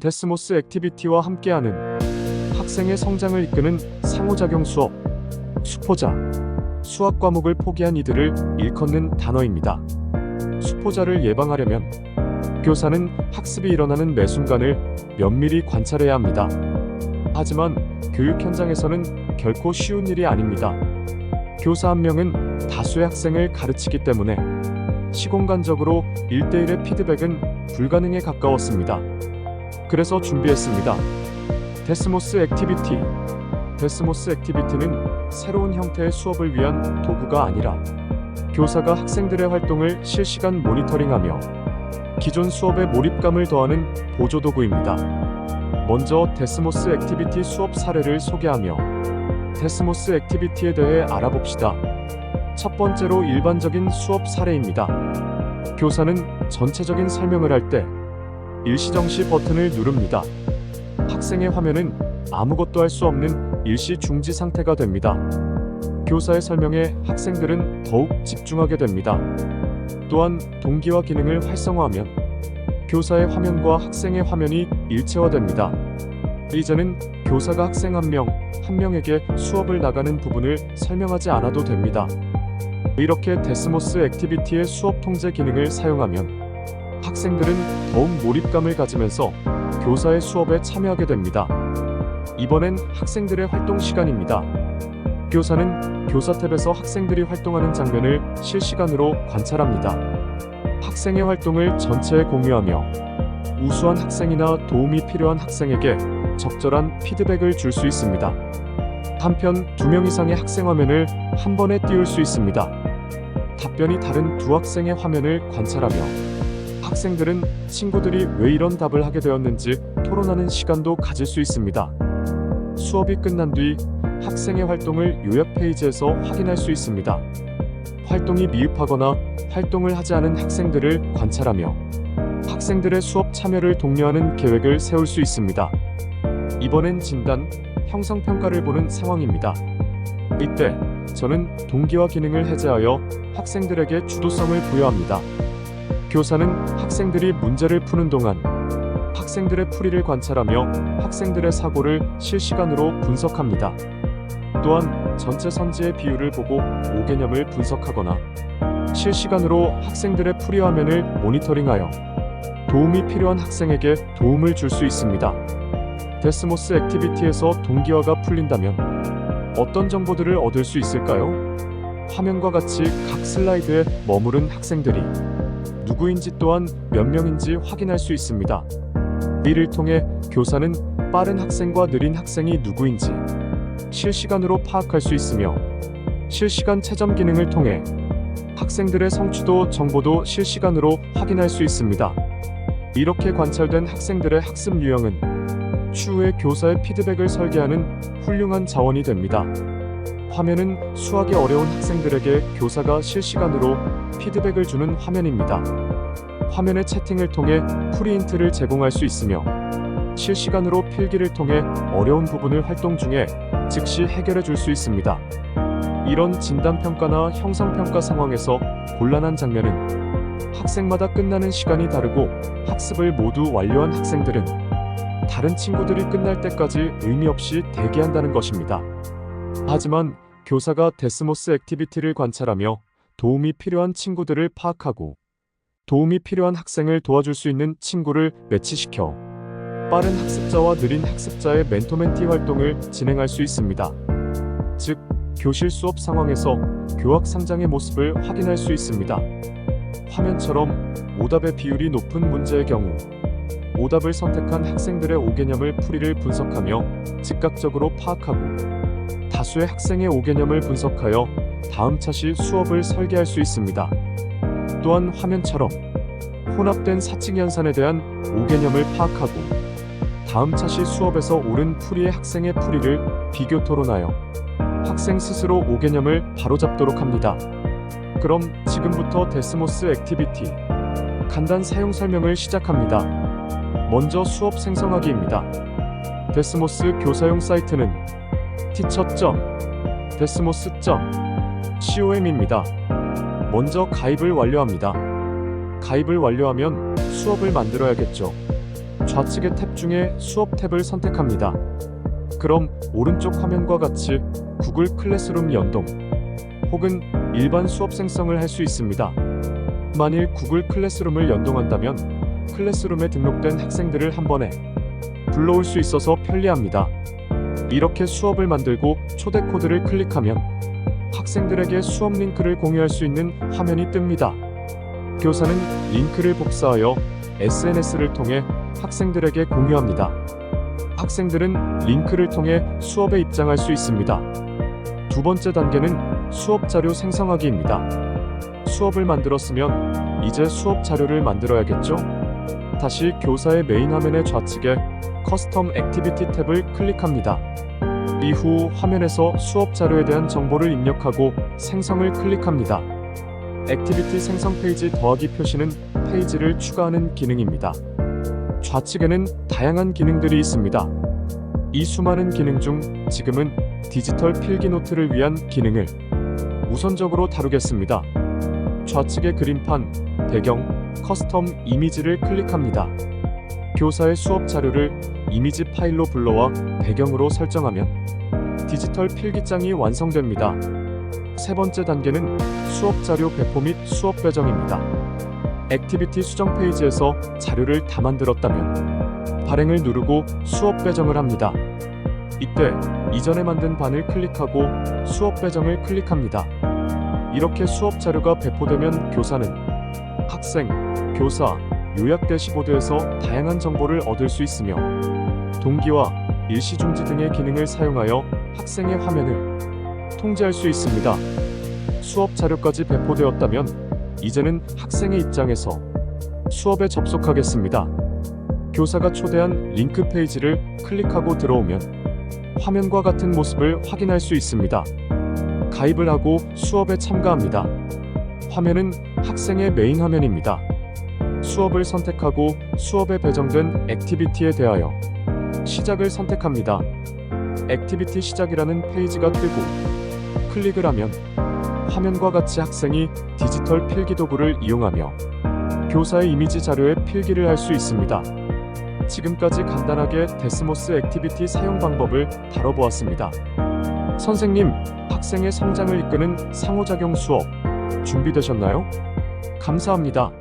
데스모스 액티비티와 함께하는 학생의 성장을 이끄는 상호작용 수업. 수포자. 수학 과목을 포기한 이들을 일컫는 단어입니다. 수포자를 예방하려면 교사는 학습이 일어나는 매 순간을 면밀히 관찰해야 합니다. 하지만 교육 현장에서는 결코 쉬운 일이 아닙니다. 교사 한 명은 다수의 학생을 가르치기 때문에 시공간적으로 1대1의 피드백은 불가능에 가까웠습니다. 그래서 준비했습니다. 데스모스 액티비티. 데스모스 액티비티는 새로운 형태의 수업을 위한 도구가 아니라 교사가 학생들의 활동을 실시간 모니터링하며 기존 수업의 몰입감을 더하는 보조도구입니다. 먼저 데스모스 액티비티 수업 사례를 소개하며 데스모스 액티비티에 대해 알아봅시다. 첫 번째로 일반적인 수업 사례입니다. 교사는 전체적인 설명을 할 때 일시정시 버튼을 누릅니다. 학생의 화면은 아무것도 할 수 없는 일시 중지 상태가 됩니다. 교사의 설명에 학생들은 더욱 집중하게 됩니다. 또한 동기화 기능을 활성화하면 교사의 화면과 학생의 화면이 일체화됩니다. 이제는 교사가 학생 한 명에게 수업을 나가는 부분을 설명하지 않아도 됩니다. 이렇게 데스모스 액티비티의 수업 통제 기능을 사용하면 학생들은 더욱 몰입감을 가지면서 교사의 수업에 참여하게 됩니다. 이번엔 학생들의 활동 시간입니다. 교사는 교사 탭에서 학생들이 활동하는 장면을 실시간으로 관찰합니다. 학생의 활동을 전체에 공유하며 우수한 학생이나 도움이 필요한 학생에게 적절한 피드백을 줄 수 있습니다. 한편 2명 이상의 학생 화면을 한 번에 띄울 수 있습니다. 답변이 다른 두 학생의 화면을 관찰하며 학생들은 친구들이 왜 이런 답을 하게 되었는지 토론하는 시간도 가질 수 있습니다. 수업이 끝난 뒤 학생의 활동을 요약 페이지에서 확인할 수 있습니다. 활동이 미흡하거나 활동을 하지 않은 학생들을 관찰하며 학생들의 수업 참여를 독려하는 계획을 세울 수 있습니다. 이번엔 진단, 형성평가를 보는 상황입니다. 이때 저는 동기화 기능을 해제하여 학생들에게 주도성을 부여합니다. 교사는 학생들이 문제를 푸는 동안 학생들의 풀이를 관찰하며 학생들의 사고를 실시간으로 분석합니다. 또한 전체 선지의 비율을 보고 5개념을 분석하거나 실시간으로 학생들의 풀이 화면을 모니터링하여 도움이 필요한 학생에게 도움을 줄 수 있습니다. 데스모스 액티비티에서 동기화가 풀린다면 어떤 정보들을 얻을 수 있을까요? 화면과 같이 각 슬라이드에 머무른 학생들이 누구인지 또한 몇 명인지 확인할 수 있습니다. 이를 통해 교사는 빠른 학생과 느린 학생이 누구인지 실시간으로 파악할 수 있으며 실시간 채점 기능을 통해 학생들의 성취도 정보도 실시간으로 확인할 수 있습니다. 이렇게 관찰된 학생들의 학습 유형은 추후에 교사의 피드백을 설계하는 훌륭한 자원이 됩니다. 화면은 수학이 어려운 학생들에게 교사가 실시간으로 피드백을 주는 화면입니다. 화면의 채팅을 통해 프리인트를 제공할 수 있으며 실시간으로 필기를 통해 어려운 부분을 활동 중에 즉시 해결해 줄 수 있습니다. 이런 진단평가나 형성평가 상황에서 곤란한 장면은 학생마다 끝나는 시간이 다르고 학습을 모두 완료한 학생들은 다른 친구들이 끝날 때까지 의미 없이 대기한다는 것입니다. 하지만 교사가 데스모스 액티비티를 관찰하며 도움이 필요한 친구들을 파악하고 도움이 필요한 학생을 도와줄 수 있는 친구를 매치시켜 빠른 학습자와 느린 학습자의 멘토멘티 활동을 진행할 수 있습니다. 즉, 교실 수업 상황에서 교학 상장의 모습을 확인할 수 있습니다. 화면처럼 오답의 비율이 높은 문제의 경우 오답을 선택한 학생들의 5개념을 풀이를 분석하며 즉각적으로 파악하고 다수의 학생의 5개념을 분석하여 다음 차시 수업을 설계할 수 있습니다. 또한 화면처럼 혼합된 사칙 연산에 대한 5개념을 파악하고 다음 차시 수업에서 옳은 풀이의 학생의 풀이를 비교 토론하여 학생 스스로 5개념을 바로잡도록 합니다. 그럼 지금부터 데스모스 액티비티 간단 사용 설명을 시작합니다. 먼저 수업 생성하기입니다. 데스모스 교사용 사이트는 teacher.desmos.com입니다. 먼저 가입을 완료합니다. 가입을 완료하면 수업을 만들어야겠죠. 좌측의 탭 중에 수업 탭을 선택합니다. 그럼 오른쪽 화면과 같이 구글 클래스룸 연동 혹은 일반 수업 생성을 할 수 있습니다. 만일 구글 클래스룸을 연동한다면 클래스룸에 등록된 학생들을 한 번에 불러올 수 있어서 편리합니다. 이렇게 수업을 만들고 초대 코드를 클릭하면 학생들에게 수업 링크를 공유할 수 있는 화면이 뜹니다. 교사는 링크를 복사하여 SNS를 통해 학생들에게 공유합니다. 학생들은 링크를 통해 수업에 입장할 수 있습니다. 두 번째 단계는 수업 자료 생성하기입니다. 수업을 만들었으면 이제 수업 자료를 만들어야겠죠? 다시 교사의 메인 화면의 좌측에 커스텀 액티비티 탭을 클릭합니다. 이후 화면에서 수업 자료에 대한 정보를 입력하고 생성을 클릭합니다. 액티비티 생성 페이지 더하기 표시는 페이지를 추가하는 기능입니다. 좌측에는 다양한 기능들이 있습니다. 이 수많은 기능 중 지금은 디지털 필기 노트를 위한 기능을 우선적으로 다루겠습니다. 좌측의 그림판, 배경, 커스텀 이미지를 클릭합니다. 교사의 수업 자료를 이미지 파일로 불러와 배경으로 설정하면 디지털 필기장이 완성됩니다. 세 번째 단계는 수업 자료 배포 및 수업 배정입니다. 액티비티 수정 페이지에서 자료를 다 만들었다면 발행을 누르고 수업 배정을 합니다. 이때 이전에 만든 반을 클릭하고 수업 배정을 클릭합니다. 이렇게 수업 자료가 배포되면 교사는 학생, 교사, 요약 대시보드에서 다양한 정보를 얻을 수 있으며 동기와 일시중지 등의 기능을 사용하여 학생의 화면을 통제할 수 있습니다. 수업 자료까지 배포되었다면 이제는 학생의 입장에서 수업에 접속하겠습니다. 교사가 초대한 링크 페이지를 클릭하고 들어오면 화면과 같은 모습을 확인할 수 있습니다. 가입을 하고 수업에 참가합니다. 화면은 학생의 메인 화면입니다. 수업을 선택하고 수업에 배정된 액티비티에 대하여 시작을 선택합니다. 액티비티 시작이라는 페이지가 뜨고 클릭을 하면 화면과 같이 학생이 디지털 필기 도구를 이용하며 교사의 이미지 자료에 필기를 할 수 있습니다. 지금까지 간단하게 데스모스 액티비티 사용 방법을 다뤄보았습니다. 선생님, 학생의 성장을 이끄는 상호작용 수업 준비되셨나요? 감사합니다.